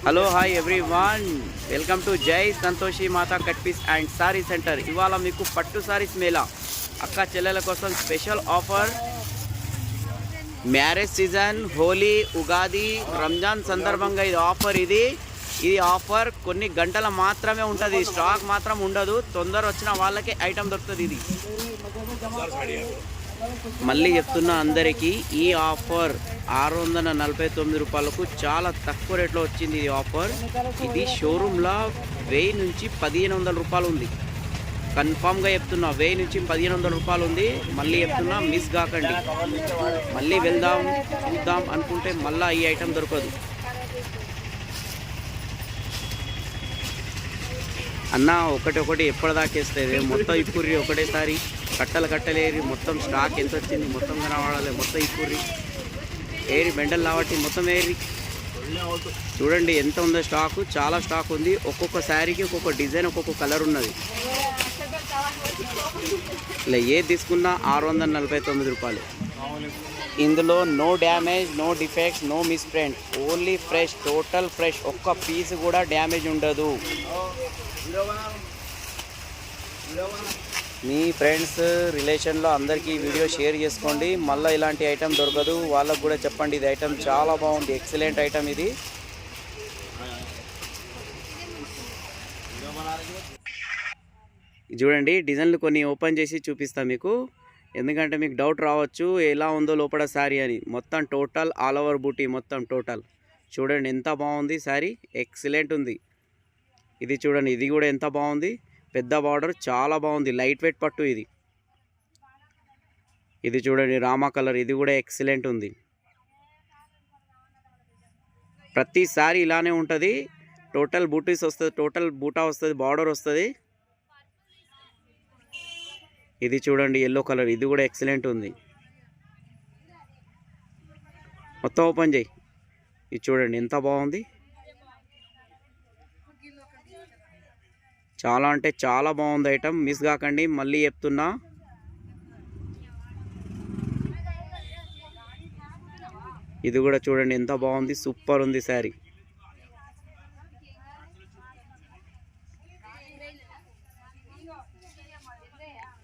Hello hi everyone, welcome to Jai Santoshi Mata cut piece and sari centre. ఇవాళ మీకు పట్టు సారీస్ మేళా అక్క చెల్లెల కోసం special offer. Marriage season, Holi, Ugadi, Ramzan సందర్భంగా ఇది ఆఫర్ కొన్ని గంటల మాత్రమే ఉంటుంది. స్టాక్ మాత్రం ఉండదు. తొందర వచ్చిన వాళ్ళకి ఐటమ్ దొరుకుతుంది. ఇది మళ్ళీ చెప్తున్నా అందరికీ, ఈ ఆఫర్ 649 రూపాయలకు చాలా తక్కువ రేట్లో వచ్చింది. ఈ ఆఫర్ ఇది షోరూమ్లో 1000 నుంచి 1500 రూపాయలు ఉంది. కన్ఫామ్గా చెప్తున్నా, 1000 నుంచి 1500 రూపాయలు ఉంది. మళ్ళీ చెప్తున్నా, మిస్ కాకండి. మళ్ళీ వెళ్దాం చూద్దాం అనుకుంటే మళ్ళీ ఈ ఐటెం దొరకదు. అన్న ఒకటి ఎప్పటిదాకేస్తుంది మొత్తం ఇప్పుర్రి ఒకటేసారి కట్టలేరి మొత్తం స్టాక్ ఎంత వచ్చింది మొత్తం కనబడాలి. మొత్తం ఇప్పుర్రి ఏరి బెండలు కాబట్టి మొత్తం ఏరి చూడండి ఎంత ఉందో స్టాకు. చాలా స్టాక్ ఉంది. ఒక్కొక్క శారీకి ఒక్కొక్క డిజైన్, ఒక్కొక్క కలర్ ఉన్నది. ఇలా ఏది తీసుకున్నా 649 రూపాయలు. ఇందులో no damage, no defects, no misprint, only fresh, total fresh. ఒక్క పీస్ కూడా డ్యామేజ్ ఉండదు. మీ ఫ్రెండ్స్ రిలేషన్లో అందరికీ వీడియో షేర్ చేసుకోండి. మళ్ళీ ఇలాంటి ఐటెం దొరకదు. వాళ్ళకు కూడా చెప్పండి, ఇది ఐటెం చాలా బాగుంది, ఎక్సలెంట్ ఐటెం ఇది. చూడండి డిజైన్లు కొన్ని ఓపెన్ చేసి చూపిస్తాను మీకు, ఎందుకంటే మీకు డౌట్ రావచ్చు ఎలా ఉందో లోపల శారీ అని. మొత్తం టోటల్ ఆల్ ఓవర్ బూటీ, మొత్తం టోటల్ చూడండి ఎంత బాగుంది శారీ, ఎక్సలెంట్ ఉంది. ఇది చూడండి, ఇది కూడా ఎంత బాగుంది, పెద్ద బార్డర్, చాలా బాగుంది, లైట్ వెయిట్ పట్టు ఇది. ఇది చూడండి రామా కలర్, ఇది కూడా ఎక్సలెంట్ ఉంది. ప్రతిసారి ఇలానే ఉంటుంది. టోటల్ బూటీస్ వస్తుంది, టోటల్ బూటా వస్తుంది, బార్డర్ వస్తుంది. ఇది చూడండి ఎల్లో కలర్, ఇది కూడా ఎక్సలెంట్ ఉంది. మొత్తం ఓపెన్ చేయి. ఇది చూడండి ఎంత బాగుంది, చాలా అంటే చాలా బాగుంది ఐటమ్. మిస్ కాకండి, మళ్ళీ చెప్తున్నా. ఇది కూడా చూడండి ఎంత బాగుంది, సూపర్ ఉంది శారీ.